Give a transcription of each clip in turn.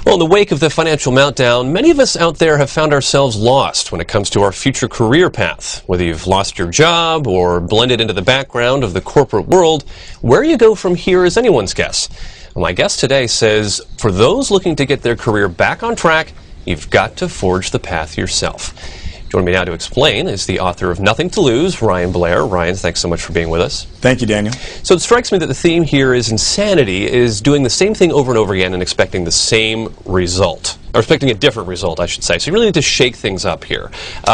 Well, in the wake of the financial meltdown, many of us out there have found ourselves lost when it comes to our future career path. Whether you've lost your job or blended into the background of the corporate world, where you go from here is anyone's guess. Well, my guest today says, for those looking to get their career back on track, you've got to forge the path yourself. Joining me now to explain is the author of Nothing to Lose, Ryan Blair. Ryan, thanks so much for being with us. Thank you, Daniel. So it strikes me that the theme here is insanity is doing the same thing over and over again and expecting the same result. Or expecting a different result, I should say. So you really need to shake things up here.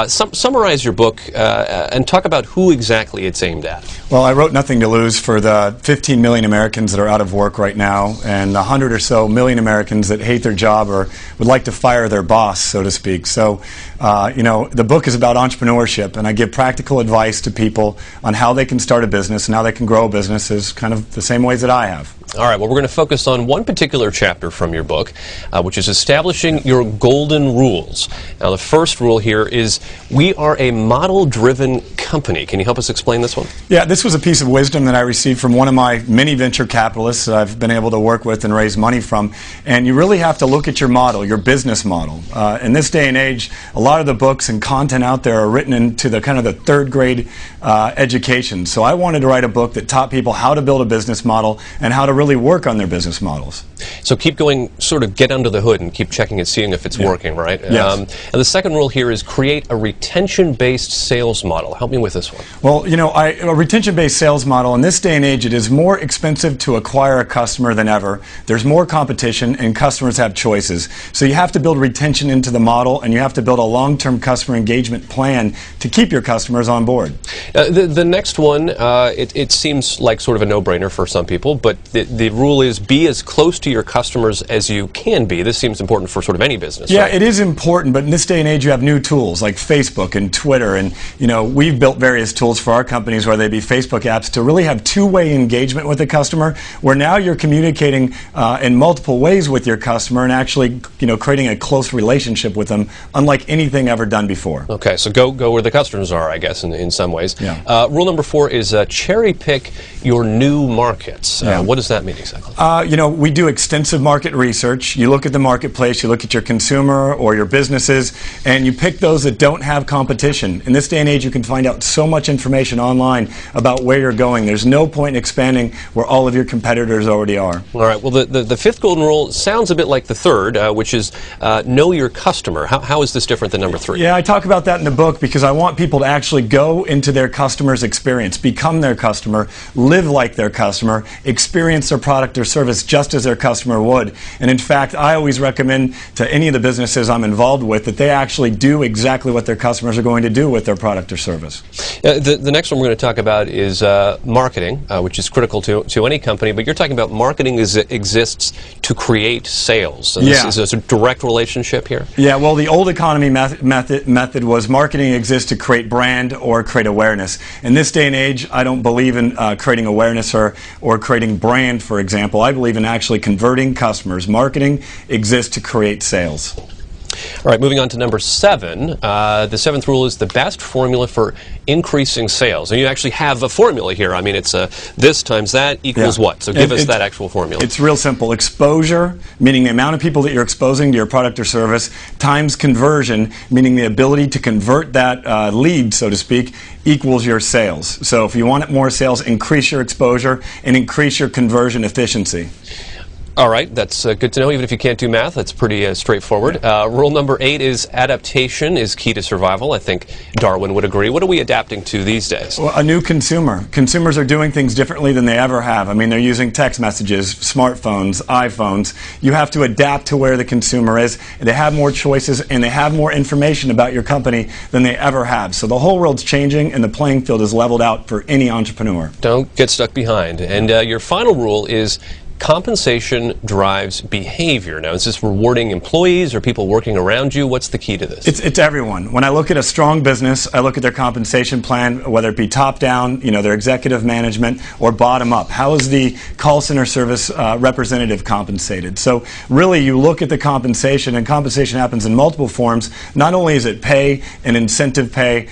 Summarize your book and talk about who exactly it's aimed at. Well, I wrote Nothing to Lose for the 15 million Americans that are out of work right now and 100 or so million Americans that hate their job or would like to fire their boss, so to speak. So, the book is about entrepreneurship, and I give practical advice to people on how they can start a business and how they can grow a business is kind of the same ways that I have. All right, well, we're going to focus on one particular chapter from your book, which is establishing your golden rules. Now, the first rule here is we are a model-driven company. Can you help us explain this one? Yeah, this was a piece of wisdom that I received from one of my many venture capitalists that I've been able to work with and raise money from. And you really have to look at your model, your business model. In this day and age, a lot of the books and content out there are written into the kind of the third grade education. So I wanted to write a book that taught people how to build a business model and how to really work on their business models. So keep going, sort of get under the hood and keep checking and seeing if it's working, right? Yes. And the second rule here is create a retention-based sales model. Help me with this one. Well, a retention-based sales model, in this day and age, it is more expensive to acquire a customer than ever. There's more competition and customers have choices. So you have to build retention into the model and you have to build a long-term customer engagement plan to keep your customers on board. The next one, it seems like sort of a no-brainer for some people, but the rule is be as close to your customers as you can be. This seems important for sort of any business. Yeah, right? It is important, but in this day and age you have new tools like Facebook and Twitter, and we've built various tools for our companies, whether they be Facebook apps, to really have two-way engagement with the customer, where now you're communicating in multiple ways with your customer and actually creating a close relationship with them, unlike anything ever done before. Okay, so go where the customers are, I guess, in some ways. Yeah. Rule number 4 is cherry pick your new markets. What does that mean exactly? We do extensive market research. You look at the marketplace, you look at your consumer or your businesses, and you pick those that don't have competition. In this day and age, you can find out so much information online about where you're going. There's no point in expanding where all of your competitors already are. All right, well, the fifth golden rule sounds a bit like the third, which is know your customer. How is this different than number 3? Yeah, I talk about that in the book because I want people to actually go into their customer's experience, become their customer, live like their customer, experience their product or service just as their customer would. And in fact, I always recommend to any of the businesses I'm involved with that they actually do exactly what their customers are going to do with their product or service. The next one we're going to talk about is marketing, which is critical to any company, but you're talking about marketing as it exists to create sales. So this is a direct relationship here? Yeah, well, the old economy method was marketing exists to create brand or create awareness. In this day and age, I don't believe in creating awareness or creating brand, for example. I believe in actually converting customers. Marketing exists to create sales. All right, moving on to number 7. The 7th rule is the best formula for increasing sales. And you actually have a formula here. I mean, it's this times that equals what? So give us that actual formula. It's real simple. Exposure, meaning the amount of people that you're exposing to your product or service, times conversion, meaning the ability to convert that lead, so to speak, equals your sales. So if you want more sales, increase your exposure and increase your conversion efficiency. All right, that's good to know. Even if you can't do math, that's pretty straightforward. Rule number 8 is adaptation is key to survival. I think Darwin would agree. What are we adapting to these days? Well, a new consumer. Consumers are doing things differently than they ever have. I mean, they're using text messages, smartphones, iPhones. You have to adapt to where the consumer is. They have more choices and they have more information about your company than they ever have. So the whole world's changing and the playing field is leveled out for any entrepreneur. Don't get stuck behind. And your final rule is compensation drives behavior. Now, is this rewarding employees or people working around you? What's the key to this? It's everyone. When I look at a strong business, I look at their compensation plan, whether it be top-down, their executive management, or bottom-up. How is the call center service representative compensated? So really, you look at the compensation, and compensation happens in multiple forms. Not only is it pay and incentive pay,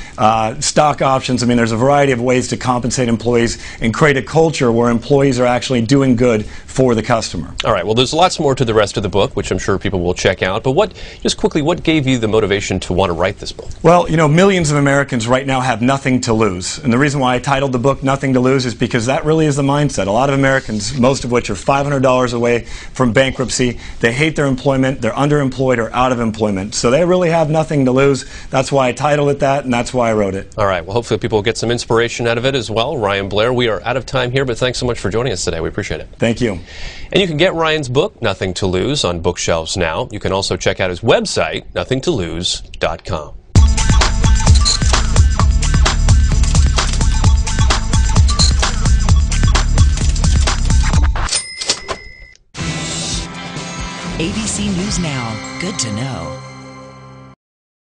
stock options. I mean, there's a variety of ways to compensate employees and create a culture where employees are actually doing good for the customer. All right, well, there's lots more to the rest of the book, which I'm sure people will check out. But just quickly, what gave you the motivation to want to write this book? Well, you know, millions of Americans right now have nothing to lose. And the reason why I titled the book Nothing to Lose is because that really is the mindset. A lot of Americans, most of which are $500 away from bankruptcy, they hate their employment, they're underemployed or out of employment. So they really have nothing to lose. That's why I titled it that, and that's why I wrote it. All right, well, hopefully people will get some inspiration out of it as well. Ryan Blair, we are out of time here, but thanks so much for joining us today. We appreciate it. Thank you. And you can get Ryan's book, Nothing to Lose, on bookshelves now. You can also check out his website, nothingtolose.com. ABC News Now. Good to know.